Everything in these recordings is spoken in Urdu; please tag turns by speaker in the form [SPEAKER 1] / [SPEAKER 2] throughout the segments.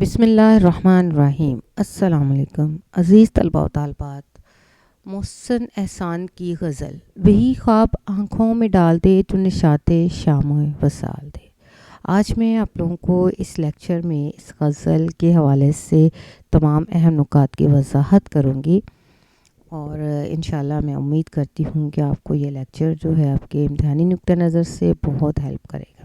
[SPEAKER 1] بسم اللہ الرحمن الرحیم۔ السلام علیکم عزیز طلباء و طالبات۔ محسن احسان کی غزل، وہی خواب آنکھوں میں ڈال دے جو نشاط شام و وصال دے۔ آج میں آپ لوگوں کو اس لیکچر میں اس غزل کے حوالے سے تمام اہم نکات کی وضاحت کروں گی، اور انشاءاللہ میں امید کرتی ہوں کہ آپ کو یہ لیکچر جو ہے آپ کے امتحانی نقطہ نظر سے بہت ہیلپ کرے گا۔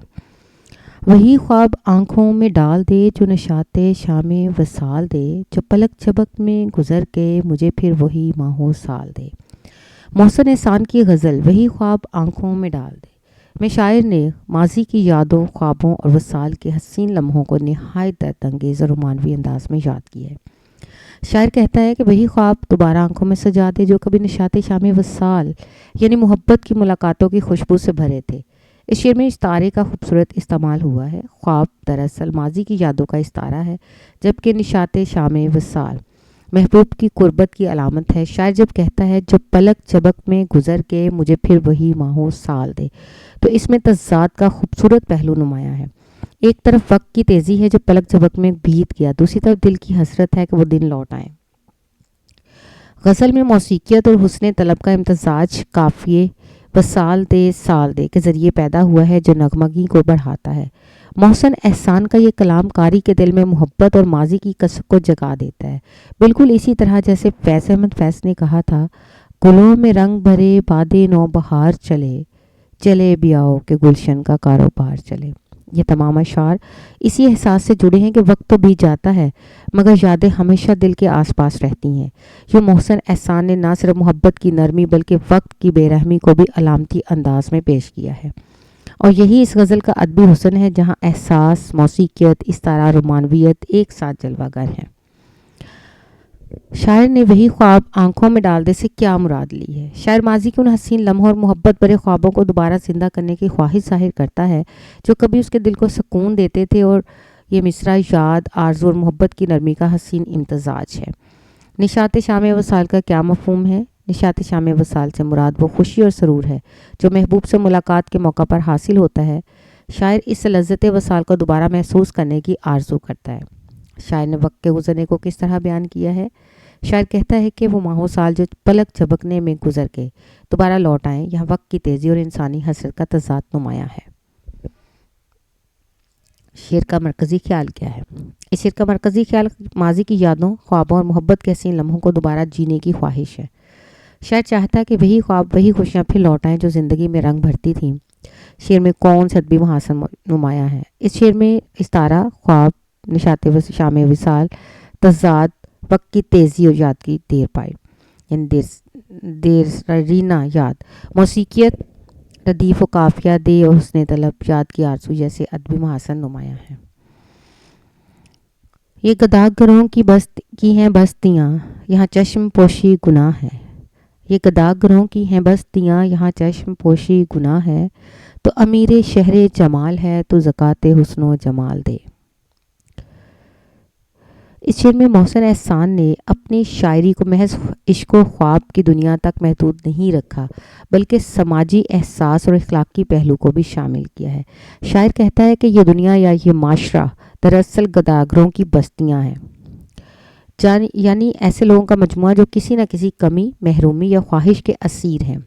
[SPEAKER 1] وہی خواب آنکھوں میں ڈال دے جو نشاط شام وصال دے، جو پلک جھپک میں گزر کے مجھے پھر وہی ماہو سال دے۔ محسن احسان کی غزل وہی خواب آنکھوں میں ڈال دے میں شاعر نے ماضی کی یادوں، خوابوں اور وصال کے حسین لمحوں کو نہایت درد انگیز اور رومانوی انداز میں یاد کیا ہے۔ شاعر کہتا ہے کہ وہی خواب دوبارہ آنکھوں میں سجا دے جو کبھی نشاط شام وصال یعنی محبت کی ملاقاتوں کی خوشبو سے بھرے تھے۔ اس شعر میں استعارے کا خوبصورت استعمال ہوا ہے۔ خواب دراصل ماضی کی یادوں کا استعارہ ہے، جبکہ نشاط شام وصال محبوب کی قربت کی علامت ہے۔ شاعر جب کہتا ہے جو پلک جھپک میں گزر کے مجھے پھر وہی ماہو سال دے، تو اس میں تضاد کا خوبصورت پہلو نمایاں ہے۔ ایک طرف وقت کی تیزی ہے جو پلک جھپک میں بیت گیا، دوسری طرف دل کی حسرت ہے کہ وہ دن لوٹ آئیں۔ غزل میں موسیقیت اور حسن طلب کا امتزاج قافیے وصال دے سال دے کے ذریعے پیدا ہوا ہے جو نغمگی کو بڑھاتا ہے۔ محسن احسان کا یہ کلام قاری کے دل میں محبت اور ماضی کی کسک کو جگا دیتا ہے، بالکل اسی طرح جیسے فیض احمد فیض نے کہا تھا، گلوں میں رنگ بھرے باد نو بہار چلے، چلے بیاؤ کہ گلشن کا کاروبار چلے۔ یہ تمام اشعار اسی احساس سے جڑے ہیں کہ وقت تو بیت جاتا ہے مگر یادیں ہمیشہ دل کے آس پاس رہتی ہیں۔ یہ محسن احسان نے نہ صرف محبت کی نرمی بلکہ وقت کی بے رحمی کو بھی علامتی انداز میں پیش کیا ہے، اور یہی اس غزل کا ادبی حسن ہے جہاں احساس، موسیقیت، استعارہ، رومانویت ایک ساتھ جلوہ گر ہیں۔ شاعر نے وہی خواب آنکھوں میں ڈال دے سے کیا مراد لی ہے؟ شاعر ماضی کے ان حسین لمحوں اور محبت بھرے خوابوں کو دوبارہ زندہ کرنے کی خواہش ظاہر کرتا ہے جو کبھی اس کے دل کو سکون دیتے تھے، اور یہ مصرع یاد، آرزو اور محبت کی نرمی کا حسین امتزاج ہے۔ نشاط شام وصال کا کیا مفہوم ہے؟ نشاط شام وصال سے مراد وہ خوشی اور سرور ہے جو محبوب سے ملاقات کے موقع پر حاصل ہوتا ہے۔ شاعر اس لذت وصال کو دوبارہ محسوس کرنے کی آرزو کرتا ہے۔ شاعر نے وقت کے گزرنے کو کس طرح بیان کیا ہے؟ شاعر کہتا ہے کہ وہ ماہو سال جو پلک جھپکنے میں گزر کے دوبارہ لوٹ آئیں، یہاں وقت کی تیزی اور انسانی حسرت کا تضاد نمایاں ہے۔ شعر کا مرکزی خیال کیا ہے؟ اس شعر کا مرکزی خیال ماضی کی یادوں، خوابوں اور محبت کے حسین لمحوں کو دوبارہ جینے کی خواہش ہے۔ شاعر چاہتا ہے کہ وہی خواب، وہی خوشیاں پھر لوٹ آئیں جو زندگی میں رنگ بھرتی تھیں۔ شعر میں کون سے ادبی محاسن نمایاں ہے؟ اس شعر میں استعارہ، خواب، نشاط شام وصال، تضاد، وقت کی تیزی اور یاد کی دیر پائی یعنی دیر رینا یاد، موسیقیت، ردیف و قافیہ دے اور حسن طلب، یاد کی آرزو جیسے ادبی محاسن نمایاں ہیں۔ یہ گداگروں کی ہیں بستیاں، یہاں چشم پوشی گناہ ہے۔ یہ گداگروں کی ہیں بستیاں، یہاں چشم پوشی گناہ ہے، تو امیر شہر جمال ہے تو زکوٰۃ حسن و جمال دے۔ اس شعر میں محسن احسان نے اپنی شاعری کو محض عشق و خواب کی دنیا تک محدود نہیں رکھا بلکہ سماجی احساس اور اخلاقی پہلو کو بھی شامل کیا ہے۔ شاعر کہتا ہے کہ یہ دنیا یا یہ معاشرہ دراصل گداگروں کی بستیاں ہیں، یعنی ایسے لوگوں کا مجموعہ جو کسی نہ کسی کمی، محرومی یا خواہش کے اسیر ہیں۔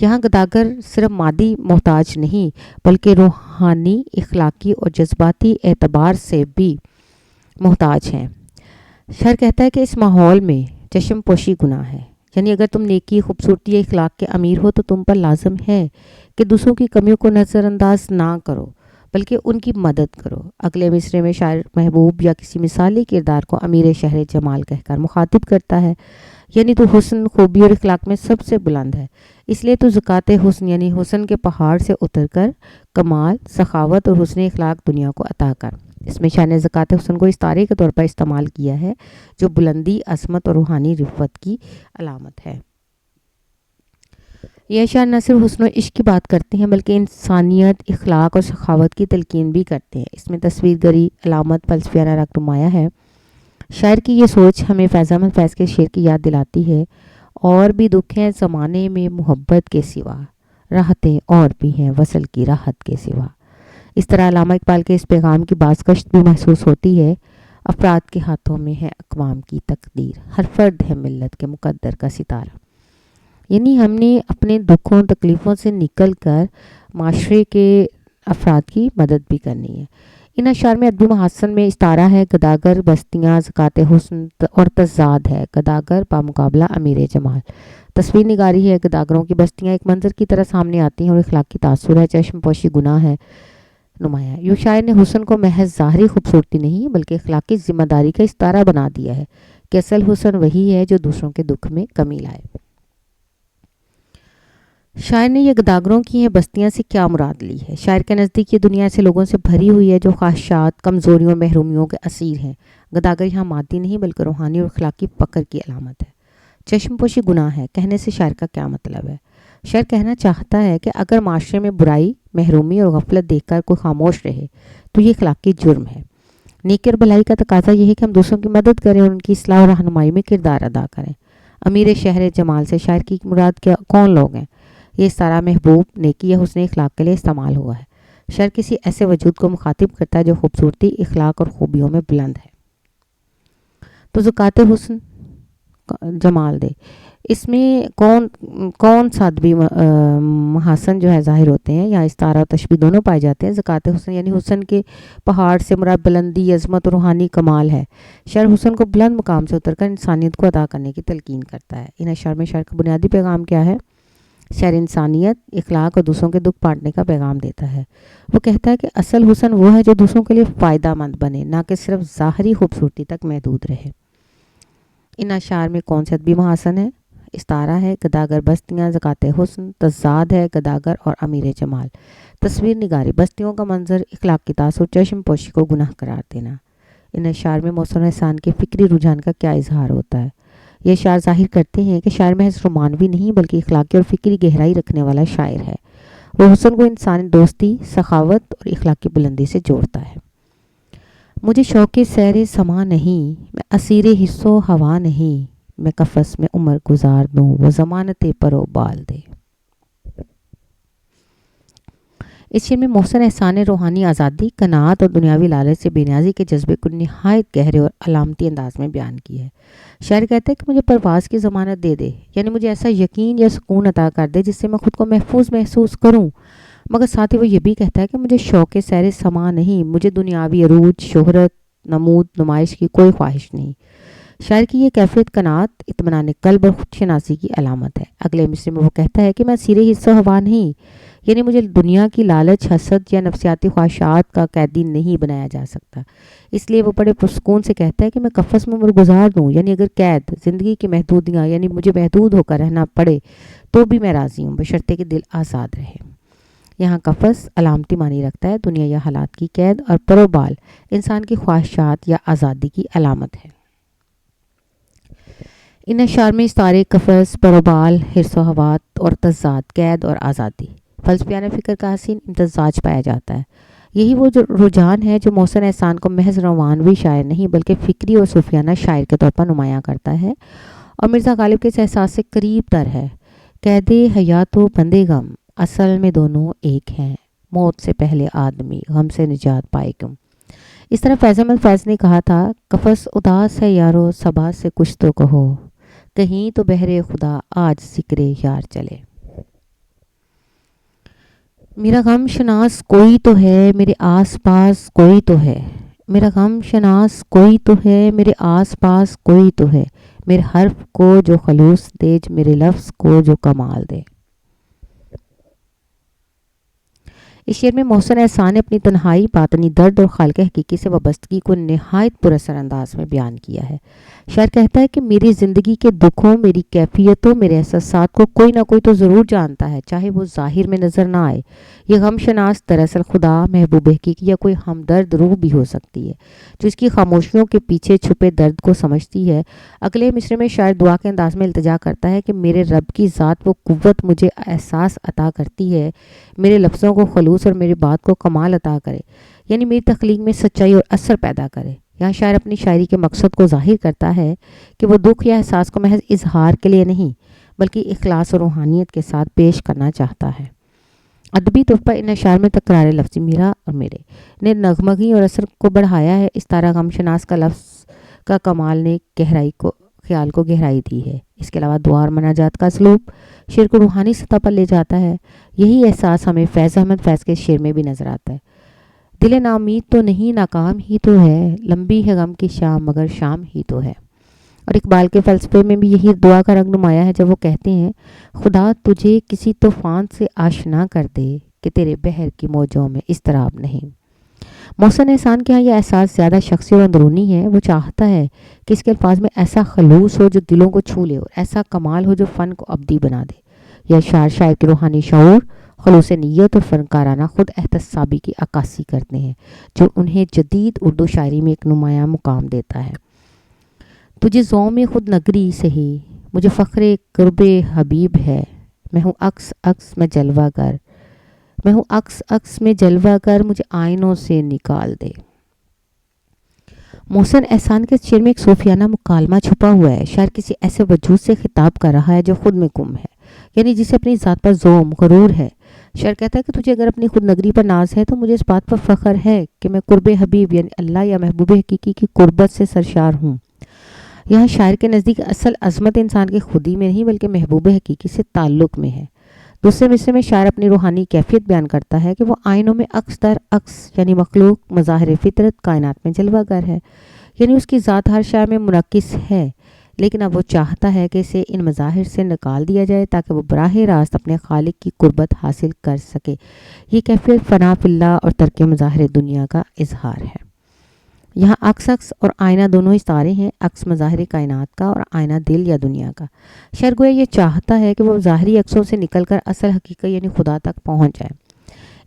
[SPEAKER 1] یہاں گداگر صرف مادی محتاج نہیں بلکہ روحانی، اخلاقی اور جذباتی اعتبار سے بھی محتاج ہیں۔ شاعر کہتا ہے کہ اس ماحول میں چشم پوشی گناہ ہے، یعنی اگر تم نیکی، خوبصورتی یا اخلاق کے امیر ہو تو تم پر لازم ہے کہ دوسروں کی کمیوں کو نظر انداز نہ کرو بلکہ ان کی مدد کرو۔ اگلے مصرعے میں شاعر محبوب یا کسی مثالی کردار کو امیر شہر جمال کہہ کر مخاطب کرتا ہے، یعنی تو حسن، خوبی اور اخلاق میں سب سے بلند ہے، اس لیے تو زکوٰۃ حسن یعنی حسن کے پہاڑ سے اتر کر کمال، سخاوت اور حسن اخلاق دنیا کو عطا کر۔ اس میں شاعر نے زکوٰۃ حسن کو استعارے کے طور پر استعمال کیا ہے جو بلندی، عظمت اور روحانی رفعت کی علامت ہے۔ یہ اشعار نہ صرف حسن و عشق کی بات کرتے ہیں بلکہ انسانیت، اخلاق اور سخاوت کی تلقین بھی کرتے ہیں۔ اس میں تصویر گری، علامت، فلسفیانہ رنگ نمایاں ہے۔ شاعر کی یہ سوچ ہمیں فیض احمد فیض کے شعر کی یاد دلاتی ہے، اور بھی دکھ ہیں زمانے میں محبت کے سوا، راحتیں اور بھی ہیں وصل کی راحت کے سوا۔ اس طرح علامہ اقبال کے اس پیغام کی بازگشت بھی محسوس ہوتی ہے۔ افراد کے ہاتھوں میں ہے اقوام کی تقدیر، ہر فرد ہے ملت کے مقدر کا ستارہ۔ یعنی ہم نے اپنے دکھوں تکلیفوں سے نکل کر معاشرے کے افراد کی مدد بھی کرنی ہے۔ ان اشعار میں ادبی محاسن میں استعارہ ہے گداگر بستیاں زکات حسن اور تضاد ہے گداگر بامقابلہ امیر جمال۔ تصویر نگاری ہے گداگروں کی بستیاں ایک منظر کی طرح سامنے آتی ہیں اور اخلاقی تاثر ہے، چشم پوشی گناہ ہے نمایاں۔ یوں شاعر نے حسن کو محض ظاہری خوبصورتی نہیں بلکہ اخلاقی ذمہ داری کا استعارہ بنا دیا ہے کہ اصل حسن وہی ہے جو دوسروں کے دکھ میں کمی لائے۔ شاعر نے یہ گداگروں کی ہیں بستیاں سے کیا مراد لی ہے؟ شاعر کے نزدیک یہ دنیا ایسے لوگوں سے بھری ہوئی ہے جو خواہشات، کمزوریوں، محرومیوں کے اسیر ہیں۔ گداگر یہاں مادی نہیں بلکہ روحانی اور اخلاقی فقر کی علامت ہے۔ چشم پوشی گناہ ہے کہنے سے شاعر کا کیا مطلب ہے؟ شاعر کہنا چاہتا ہے کہ اگر معاشرے میں برائی، محرومی اور غفلت دیکھ کر کوئی خاموش رہے تو یہ اخلاقی جرم ہے۔ نیکی اور بھلائی کا تقاضا یہ ہے کہ ہم دوسروں کی مدد کریں اور ان کی اصلاح اور رہنمائی میں کردار ادا کریں۔ امیر شہر جمال سے شاعر کی مراد کون لوگ ہیں؟ یہ استعارہ محبوب، نیکی یا حسن اخلاق کے لیے استعمال ہوا ہے۔ شاعر کسی ایسے وجود کو مخاطب کرتا ہے جو خوبصورتی، اخلاق اور خوبیوں میں بلند ہے۔ تو زکات حسن جمال دے، اس میں کون سا ادبی محاسن جو ہے ظاہر ہوتے ہیں؟ یا استعارہ و تشبیہ دونوں پائے جاتے ہیں۔ زکات حسن یعنی حسن کے پہاڑ سے مراد بلندی، عظمت اور روحانی کمال ہے۔ شاعر حسن کو بلند مقام سے اتر کر انسانیت کو ادا کرنے کی تلقین کرتا ہے۔ ان اشعار میں شاعر کا بنیادی پیغام کیا ہے؟ شاعر انسانیت، اخلاق اور دوسروں کے دکھ بانٹنے کا پیغام دیتا ہے۔ وہ کہتا ہے کہ اصل حسن وہ ہے جو دوسروں کے لیے فائدہ مند بنے، نہ کہ صرف ظاہری خوبصورتی تک محدود رہے۔ ان اشعار میں کون سے ادبی محاسن ہے؟ استعارہ ہے گداگر بستیاں زکات حسن، تضاد ہے گداگر اور امیر جمال۔ تصویر نگاری، بستیوں کا منظر، اخلاق کی تاثر، چشم پوشی کو گناہ قرار دینا۔ ان اشعار میں محسن احسان کے فکری رجحان کا کیا اظہار ہوتا ہے؟ یہ اشعار ظاہر کرتے ہیں کہ شاعر محض رومانوی نہیں بلکہ اخلاقی اور فکری گہرائی رکھنے والا شاعر ہے۔ وہ حسن کو انسانی دوستی، سخاوت اور اخلاقی بلندی سے جوڑتا ہے۔ مجھے شوق سیر سما نہیں، میں اسیر حس و ہوا نہیں، میں قفس میں عمر گزار دوں وہ ضمانت پر و بال دے۔ اس شعر میں محسن احسان نے روحانی آزادی، قناعت اور دنیاوی لالچ سے بے نیازی کے جذبے کو نہایت گہرے اور علامتی انداز میں بیان کیا ہے۔ شاعر کہتا ہے کہ مجھے پرواز کی ضمانت دے دے، یعنی مجھے ایسا یقین یا سکون عطا کر دے جس سے میں خود کو محفوظ محسوس کروں، مگر ساتھ ہی وہ یہ بھی کہتا ہے کہ مجھے شوق سیر سما نہیں، مجھے دنیاوی عروج، شہرت، نمود، نمائش کی کوئی خواہش نہیں۔ شاعر کی یہ کیفیت قناعت، اطمینان قلب اور خود شناسی کی علامت ہے۔ اگلے مصرے میں وہ کہتا ہے کہ میں اسیر حس و ہوا نہیں، یعنی مجھے دنیا کی لالچ، حسد یا نفسیاتی خواہشات کا قیدی نہیں بنایا جا سکتا۔ اس لیے وہ بڑے پرسکون سے کہتا ہے کہ میں قفس میں عمر گزار دوں، یعنی اگر قید، زندگی کی محدودیاں، یعنی مجھے محدود ہو کر رہنا پڑے تو بھی میں راضی ہوں، بشرطے کہ دل آزاد رہے۔ یہاں قفس علامتی معنی رکھتا ہے، دنیا یا حالات کی قید، اور پروبال انسان کی خواہشات یا آزادی کی علامت ہے۔ ان اشعار میں استعارے قفس، پروبال، حرص و حوات اور تضاد، قید اور آزادی، فلسفیانہ فکر کا حسین امتزاج پایا جاتا ہے۔ یہی وہ رجحان ہے جو محسن احسان کو محض رومانوی شاعر نہیں بلکہ فکری اور صوفیانہ شاعر کے طور پر نمایاں کرتا ہے، اور مرزا غالب کے اس احساس سے قریب تر ہے۔ قید حیات و بند غم، اصل میں دونوں ایک ہیں، موت سے پہلے آدمی غم سے نجات پائے کیوں۔ اس طرح فیض احمد فیض نے کہا تھا، قفس اداس ہے یارو صبا سے کچھ تو کہو، کہیں تو بہر خدا آج ذکر یار چلے۔ میرا غم شناس کوئی تو ہے میرے آس پاس کوئی تو ہے، میرا غم شناس کوئی تو ہے میرے آس پاس کوئی تو ہے، میرے حرف کو جو خلوص دے، میرے لفظ کو جو کمال دے۔ اس شعر میں محسن احسان نے اپنی تنہائی، باطنی درد اور خالق حقیقی سے وابستگی کو نہایت پر اثر انداز میں بیان کیا ہے۔ شاعر کہتا ہے کہ میری زندگی کے دکھوں، میری کیفیتوں، میرے احساسات کو کوئی نہ کوئی تو ضرور جانتا ہے، چاہے وہ ظاہر میں نظر نہ آئے۔ یہ غم شناس دراصل خدا، محبوب حقیقی یا کوئی ہمدرد روح بھی ہو سکتی ہے جو اس کی خاموشیوں کے پیچھے چھپے درد کو سمجھتی ہے۔ اگلے مصرے میں شاعر دعا کے انداز میں التجا کرتا ہے کہ میرے رب کی ذات وہ قوت مجھے احساس عطا کرتی ہے، میرے لفظوں کو خلوص اور میری بات کو کمال عطا کرے، یعنی میری تخلیق میں سچائی اور اثر پیدا کرے۔ یہاں شاعر اپنی شاعری کے مقصد کو ظاہر کرتا ہے کہ وہ دکھ یا احساس کو محض اظہار کے لیے نہیں بلکہ اخلاص اور روحانیت کے ساتھ پیش کرنا چاہتا ہے۔ ادبی طور پر ان اشعار میں تکرار لفظی میرا اور میرے نے نغمگی اور اثر کو بڑھایا ہے. اس طرح غم شناس کا لفظ کا کمال نے خیال کو گہرائی دی ہے. اس کے علاوہ دعا اور مناجات کا اسلوب شعر کو روحانی سطح پر لے جاتا ہے. یہی احساس ہمیں فیض احمد فیض کے شعر میں بھی نظر آتا ہے. دل نامید تو نہیں ناکام ہی تو ہے، لمبی ہے غم کی شام مگر شام ہی تو ہے. اور اقبال کے فلسفے میں بھی یہی دعا کا رنگ نمایاں ہے جب وہ کہتے ہیں خدا تجھے کسی طوفان سے آشنا کر دے کہ تیرے بحر کی موجوں میں اضطراب نہیں. محسن احسان کے ہاں یہ احساس زیادہ شخصی اور اندرونی ہے. وہ چاہتا ہے کہ اس کے الفاظ میں ایسا خلوص ہو جو دلوں کو چھو لے اور ایسا کمال ہو جو فن کو ابدی بنا دے. یہ اشعار شاعر کی روحانی شعور، خلوص نیت اور فنکارانہ خود احتسابی کی عکاسی کرتے ہیں جو انہیں جدید اردو شاعری میں ایک نمایاں مقام دیتا ہے. تجھے زوم خود نگری سے ہی مجھے فخر قرب حبیب ہے، میں ہوں عکس عکس میں جلوہ گر، میں ہوں عکس عکس میں جلوہ گر، مجھے آئینوں سے نکال دے. محسن احسان کے شعر میں ایک صوفیانہ مکالمہ چھپا ہوا ہے. شاعر کسی ایسے وجود سے خطاب کر رہا ہے جو خود میں گم ہے، یعنی جسے اپنی ذات پر زوم غرور ہے. شاعر کہتا ہے کہ تجھے اگر اپنی خود نگری پر ناز ہے تو مجھے اس بات پر فخر ہے کہ میں قرب حبیب یعنی اللہ یا محبوب حقیقی کی قربت سے سرشار ہوں. یہاں شاعر کے نزدیک اصل عظمت انسان کی خودی میں نہیں بلکہ محبوب حقیقی سے تعلق میں ہے. دوسرے مصرے میں شاعر اپنی روحانی کیفیت بیان کرتا ہے کہ وہ آئینوں میں عکس در عکس یعنی مخلوق مظاہر فطرت کائنات میں جلوہ گر ہے، یعنی اس کی ذات ہر شاعر میں منعکس ہے، لیکن اب وہ چاہتا ہے کہ اسے ان مظاہر سے نکال دیا جائے تاکہ وہ براہ راست اپنے خالق کی قربت حاصل کر سکے. یہ کیفیت فنا فی اللہ اور ترک مظاہر دنیا کا اظہار ہے. یہاں عکس عکس اور آئینہ دونوں استعارے ہیں، عکس مظاہر کائنات کا اور آئینہ دل یا دنیا کا. شاعر گویا یہ چاہتا ہے کہ وہ ظاہری عکسوں سے نکل کر اصل حقیقت یعنی خدا تک پہنچ جائے.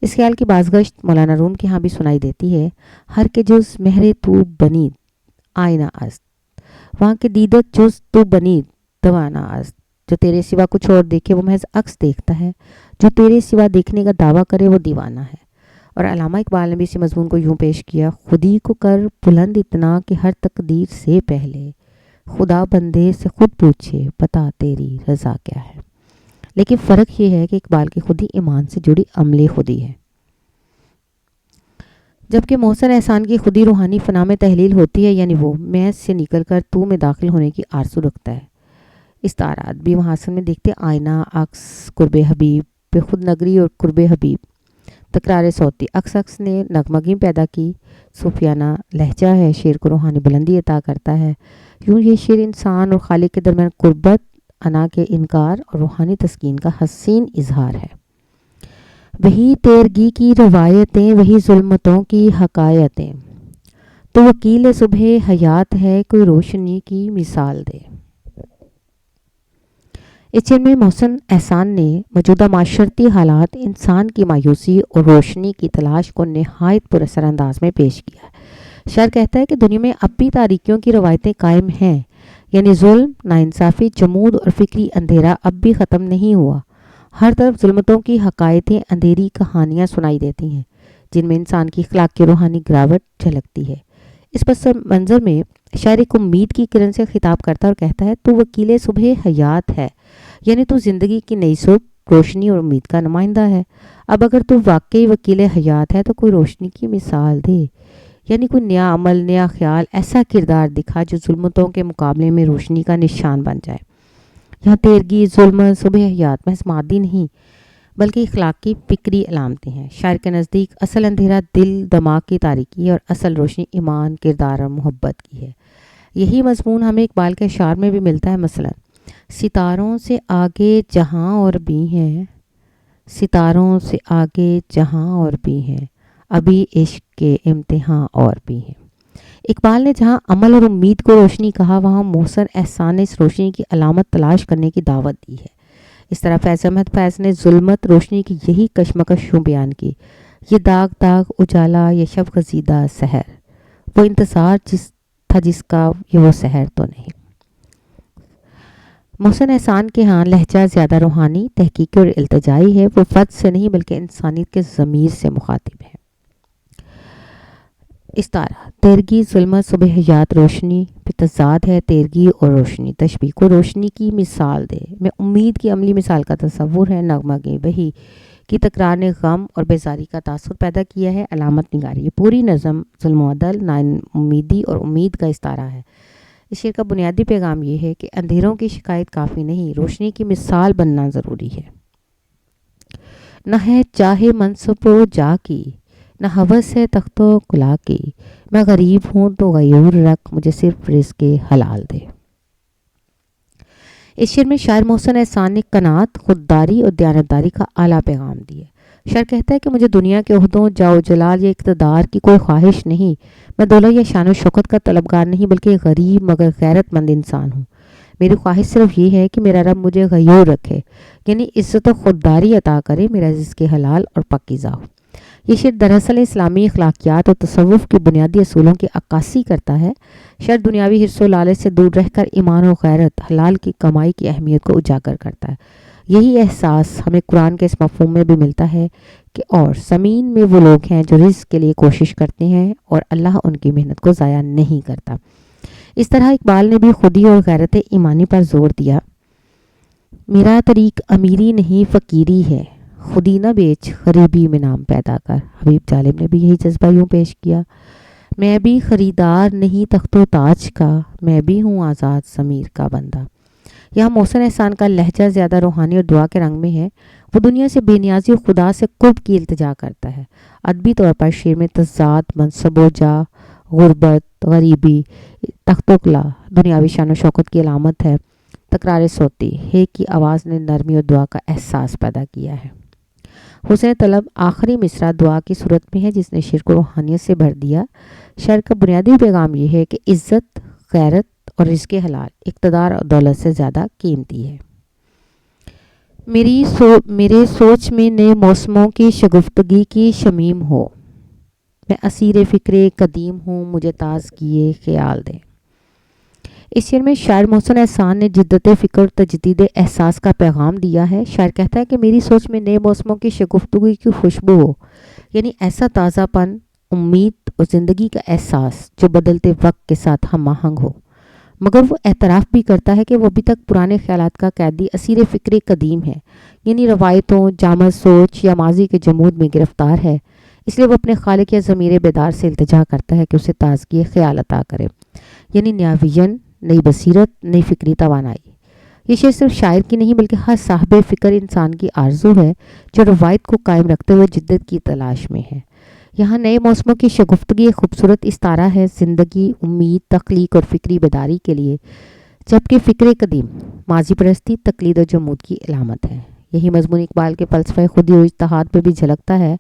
[SPEAKER 1] اس خیال کی بازگشت مولانا روم کے ہاں بھی سنائی دیتی ہے. ہر کے جز مہر تو بنید آئینہ است، وہاں کے دیدت جز تو بنید دوانہ است. جو تیرے سوا کچھ اور دیکھے وہ محض عکس دیکھتا ہے، جو تیرے سوا دیکھنے کا دعویٰ کرے وہ دیوانہ ہے. اور علامہ اقبال نے بھی اسی مضمون کو یوں پیش کیا: خودی کو کر بلند اتنا کہ ہر تقدیر سے پہلے خدا بندے سے خود پوچھے بتا تیری رضا کیا ہے. لیکن فرق یہ ہے کہ اقبال کی خودی ایمان سے جڑی عملی خودی ہے، جبکہ محسن احسان کی خودی روحانی فنا میں تحلیل ہوتی ہے، یعنی وہ میں سے نکل کر تو میں داخل ہونے کی آرزو رکھتا ہے. استعارات بھی محاسن میں دیکھتے آئینہ، عکس، قرب حبیب، بے خود نگری اور قرب حبیب. تکرار صوتی عکس عکس نے نغمگی پیدا کی، صوفیانہ لہجہ ہے، شعر کو روحانی بلندی عطا کرتا ہے. یوں یہ شعر انسان اور خالق کے درمیان قربت، انا کے انکار اور روحانی تسکین کا حسین اظہار ہے. وہی تیرگی کی روایتیں، وہی ظلمتوں کی حکایتیں، تو وکیل صبح حیات ہے کوئی روشنی کی مثال دے. اس شعر میں محسن احسان نے موجودہ معاشرتی حالات، انسان کی مایوسی اور روشنی کی تلاش کو نہایت پر اثر انداز میں پیش کیا ہے. شاعر کہتا ہے کہ دنیا میں اب بھی تاریکیوں کی روایتیں قائم ہیں، یعنی ظلم، ناانصافی، جمود اور فکری اندھیرا اب بھی ختم نہیں ہوا. ہر طرف ظلمتوں کی حکایتیں، اندھیری کہانیاں سنائی دیتی ہیں جن میں انسان کی اخلاق کی روحانی گراوٹ جھلکتی ہے. اس پس منظر میں شاعر ایک امید کی کرن سے خطاب کرتا اور کہتا ہے تو وکیل صبح حیات ہے، یعنی تو زندگی کی نئی صبح، روشنی اور امید کا نمائندہ ہے. اب اگر تو واقعی وکیل حیات ہے تو کوئی روشنی کی مثال دے، یعنی کوئی نیا عمل، نیا خیال، ایسا کردار دکھا جو ظلمتوں کے مقابلے میں روشنی کا نشان بن جائے. یہاں تیرگی، ظلم، صبح حیات محض مادی نہیں بلکہ اخلاقی فکری علامتیں ہیں. شاعر کے نزدیک اصل اندھیرا دل دماغ کی تاریکی اور اصل روشنی ایمان، کردار اور محبت کی ہے. یہی مضمون ہمیں اقبال کے اشعار میں بھی ملتا ہے. مثلا ستاروں سے آگے جہاں اور بھی ہیں، ستاروں سے آگے جہاں اور بھی ہیں، ابھی عشق کے امتحان اور بھی ہیں. اقبال نے جہاں عمل اور امید کو روشنی کہا، وہاں محسن احسان نے اس روشنی کی علامت تلاش کرنے کی دعوت دی ہے. اس طرح فیض احمد فیض نے ظلمت روشنی کی یہی کشمکش یوں بیان کی: یہ داغ داغ اجالا، یہ شب گزیدہ سحر، وہ انتظار جس کا یہ وہ سحر تو نہیں. محسن احسان کے ہاں لہجہ زیادہ روحانی، تحقیقی اور التجائی ہے. وہ فرد سے نہیں بلکہ انسانیت کے ضمیر سے مخاطب ہے. استعارہ تیرگی، ظلمت، صبح حیات، روشنی پہ تضاد ہے. تیرگی اور روشنی، تشبیہ کو روشنی کی مثال دے، میں امید کی عملی مثال کا تصور ہے. نغمگی وہی کی تکرار نے غم اور بیزاری کا تاثر پیدا کیا ہے۔ علامت نگاری، یہ پوری نظم ظلم و عدل، نا امیدی اور امید کا استعارہ ہے۔ اس شعر کا بنیادی پیغام یہ ہے کہ اندھیروں کی شکایت کافی نہیں، روشنی کی مثال بننا ضروری ہے۔ نہ ہے چاہے منصب و جا کی، نہ ہوس ہے تخت و کلا کی، میں غریب ہوں تو غیور رکھ، مجھے صرف رزق حلال دے۔ اس شعر میں شاعر محسن احسان نے قناعت، خودداری اور دیانتداری کا اعلیٰ پیغام دیا۔ شاعر کہتا ہے کہ مجھے دنیا کے عہدوں، جاہ و جلال یا اقتدار کی کوئی خواہش نہیں، میں دولت یا شان و شوکت کا طلبگار نہیں، بلکہ غریب مگر غیرت مند انسان ہوں۔ میری خواہش صرف یہ ہے کہ میرا رب مجھے غیور رکھے، یعنی عزت و خودداری عطا کرے، میرا رزق حلال اور پاکیزہ ہو۔ یہ شعر دراصل اسلامی اخلاقیات اور تصوف کے بنیادی اصولوں کی عکاسی کرتا ہے۔ شعر دنیاوی حرص و لالچ سے دور رہ کر ایمان و غیرت، حلال کی کمائی کی اہمیت کو اجاگر کرتا ہے۔ یہی احساس ہمیں قرآن کے اس مفہوم میں بھی ملتا ہے کہ اور زمین میں وہ لوگ ہیں جو رزق کے لیے کوشش کرتے ہیں اور اللہ ان کی محنت کو ضائع نہیں کرتا۔ اس طرح اقبال نے بھی خودی اور غیرت ایمانی پر زور دیا۔ میرا طریق امیری نہیں فقیری ہے، خودی نہ بیچ غریبی میں نام پیدا کر۔ حبیب جالب نے بھی یہی جذبہ یوں پیش کیا۔ میں بھی خریدار نہیں تخت و تاج کا، میں بھی ہوں آزاد ضمیر کا بندہ۔ یہاں محسن احسان کا لہجہ زیادہ روحانی اور دعا کے رنگ میں ہے۔ وہ دنیا سے بے نیازی اور خدا سے قرب کی التجا کرتا ہے۔ ادبی طور پر شعر میں تضاد، منصب و جا، غربت، غریبی، تخت و کلا دنیاوی شان و شوکت کی علامت ہے۔ تکرار صوتی ہے کی آواز نے نرمی اور دعا کا احساس پیدا کیا ہے۔ حسن طلب آخری مصرع دعا کی صورت میں ہے جس نے شعر کو روحانیت سے بھر دیا۔ شعر کا بنیادی پیغام یہ ہے کہ عزت، غیرت اور رزق حلال اقتدار اور دولت سے زیادہ قیمتی ہے۔ میرے سوچ میں نئے موسموں کی شگفتگی کی شمیم ہو، میں اسیر فکر قدیم ہوں، مجھے تازگی خیال دے۔ اس شعر میں شاعر محسن احسان نے جدت فکر اور تجدید احساس کا پیغام دیا ہے۔ شاعر کہتا ہے کہ میری سوچ میں نئے موسموں کی شگفتگی کی خوشبو ہو، یعنی ایسا تازہ پن، امید اور زندگی کا احساس جو بدلتے وقت کے ساتھ ہم آہنگ ہو، مگر وہ اعتراف بھی کرتا ہے کہ وہ ابھی تک پرانے خیالات کا قیدی، اسیر فکر قدیم ہے، یعنی روایتوں، جامع سوچ یا ماضی کے جمود میں گرفتار ہے۔ اس لیے وہ اپنے خالق یا ضمیر بیدار سے التجا کرتا ہے کہ اسے تازگی خیال عطا کرے، یعنی نیا ویژن، نئی بصیرت، نئی فکری توانائی۔ یہ شعر صرف شاعر کی نہیں بلکہ ہر صاحب فکر انسان کی آرزو ہے جو روایت کو قائم رکھتے ہوئے جدت کی تلاش میں ہے۔ یہاں نئے موسموں کی شگفتگی ایک خوبصورت استعارہ ہے زندگی، امید، تخلیق اور فکری بیداری کے لیے، جبکہ فکر قدیم ماضی پرستی، تقلید اور جمود کی علامت ہے۔ یہی مضمون اقبال کے فلسفہ خودی و اجتہاد پہ بھی جھلکتا ہے،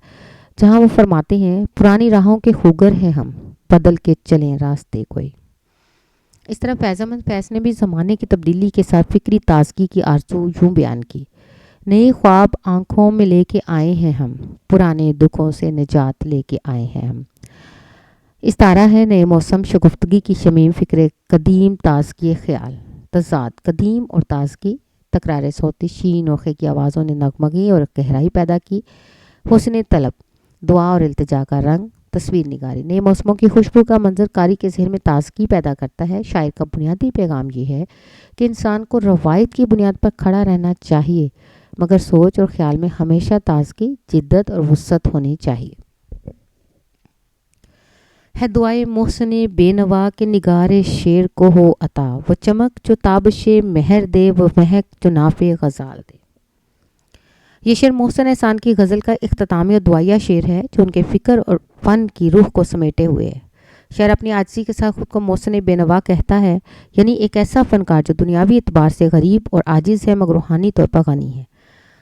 [SPEAKER 1] جہاں وہ فرماتے ہیں پرانی راہوں کے خوگر ہیں ہم، بدل کے چلیں راستے کوئی۔ اس طرح فیض احمد فیض نے بھی زمانے کی تبدیلی کے ساتھ فکری تازگی کی آرزو یوں بیان کی۔ نئے خواب آنکھوں میں لے کے آئے ہیں ہم، پرانے دکھوں سے نجات لے کے آئے ہیں ہم۔ استعارہ ہے نئے موسم، شگفتگی کی شمیم، فکر قدیم، تازگی خیال۔ تضاد قدیم اور تازگی، تکرار صوتی، شین اور خے کی آوازوں نے نغمگی اور گہرائی پیدا کی۔ حسن طلب دعا اور التجا کا رنگ، تصویر نگاری نئے موسموں کی خوشبو کا منظر کاری کے ذہن میں تازگی پیدا کرتا ہے۔ شاعر کا بنیادی پیغام یہ ہے کہ انسان کو روایت کی بنیاد پر کھڑا رہنا چاہیے، مگر سوچ اور خیال میں ہمیشہ تازگی، جدت اور وسعت ہونی چاہیے۔ ہے دعائے محسن بے نوا کے نگار شعر کو ہو عطا، وہ چمک جو تابش مہر دے، وہ مہک جو نافع غزال دے۔ یہ شعر محسن احسان کی غزل کا اختتامی اور دعائیہ شعر ہے جو ان کے فکر اور فن کی روح کو سمیٹے ہوئے ہے۔ شاعر اپنی عاجزی کے ساتھ خود کو محسن بے نوا کہتا ہے، یعنی ایک ایسا فنکار جو دنیاوی اعتبار سے غریب اور عاجز ہے مگر روحانی طور پر غنی ہے۔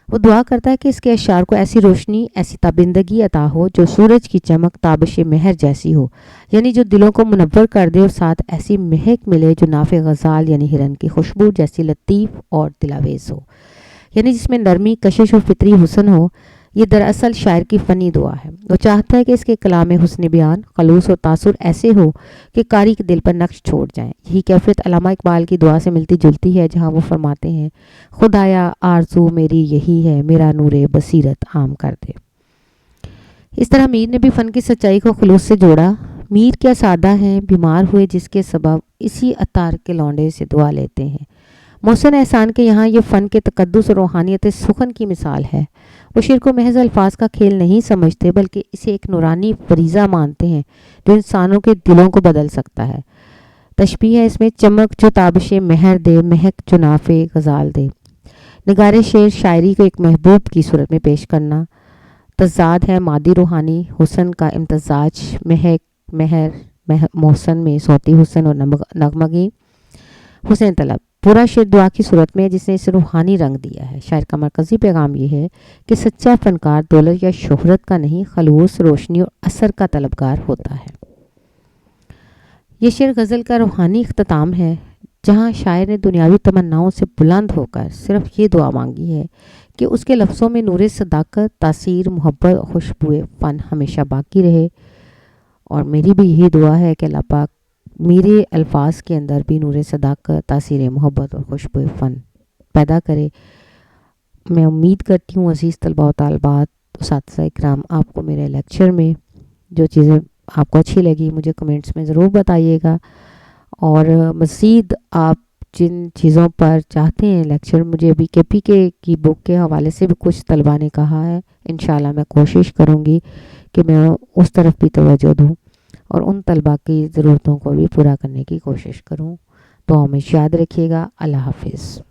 [SPEAKER 1] وہ دعا کرتا ہے کہ اس کے اشعار کو ایسی روشنی، ایسی تابندگی عطا ہو جو سورج کی چمک تابش مہر جیسی ہو، یعنی جو دلوں کو منور کر دے، اور ساتھ ایسی مہک ملے جو نافع غزال یعنی ہرن کی خوشبو جیسی لطیف اور دلاویز ہو، یعنی جس میں نرمی، کشش اور فطری حسن ہو۔ یہ دراصل شاعر کی فنی دعا ہے۔ وہ چاہتا ہے کہ اس کے کلام حسن بیان، خلوص اور تاثر ایسے ہو کہ قاری کے دل پر نقش چھوڑ جائیں۔ یہی کیفیت علامہ اقبال کی دعا سے ملتی جلتی ہے، جہاں وہ فرماتے ہیں خدایا آرزو میری یہی ہے، میرا نور بصیرت عام کر دے۔ اس طرح میر نے بھی فن کی سچائی کو خلوص سے جوڑا۔ میر کیا سادہ ہیں، بیمار ہوئے جس کے سبب اسی عطار کے لونڈے سے دعا لیتے ہیں، محسن احسان کے یہاں یہ فن کے تقدس اور روحانیت سخن کی مثال ہے۔ وہ شعر کو محض الفاظ کا کھیل نہیں سمجھتے بلکہ اسے ایک نورانی فریضہ مانتے ہیں جو انسانوں کے دلوں کو بدل سکتا ہے۔ تشبیہ ہے اس میں، چمک جو تابش مہر دے، مہک جو ناف غزال دے۔ نگار شعر شاعری کو ایک محبوب کی صورت میں پیش کرنا۔ تضاد ہے مادی روحانی حسن کا امتزاج، مہک، مہر، محسن میں صوتی حسن اور نغمگی حسین طلب۔ پورا شعر دعا کی صورت میں جس نے اسے روحانی رنگ دیا ہے۔ شاعر کا مرکزی پیغام یہ ہے کہ سچا فنکار دولت یا شہرت کا نہیں، خلوص، روشنی اور اثر کا طلبگار ہوتا ہے۔ یہ شعر غزل کا روحانی اختتام ہے جہاں شاعر نے دنیاوی تمناؤں سے بلند ہو کر صرف یہ دعا مانگی ہے کہ اس کے لفظوں میں نور صداقت، تاثیر، محبت اور خوشبوئے فن ہمیشہ باقی رہے۔ اور میری بھی یہی دعا ہے کہ اللہ پاک میرے الفاظ کے اندر بھی نور صداقت، تاثیر محبت اور خوشبوئے فن پیدا کرے۔ میں امید کرتی ہوں عزیز طلباء و طالبات، اساتذہ اکرام، آپ کو میرے لیکچر میں جو چیزیں آپ کو اچھی لگی مجھے کمنٹس میں ضرور بتائیے گا، اور مزید آپ جن چیزوں پر چاہتے ہیں لیکچر، مجھے ابھی کے پی کے کی بک کے حوالے سے بھی کچھ طلباء نے کہا ہے، انشاءاللہ میں کوشش کروں گی کہ میں اس طرف بھی توجہ دوں اور ان طلباء کی ضرورتوں کو بھی پورا کرنے کی کوشش کروں۔ تو ہمیں یاد رکھیے گا۔ اللہ حافظ۔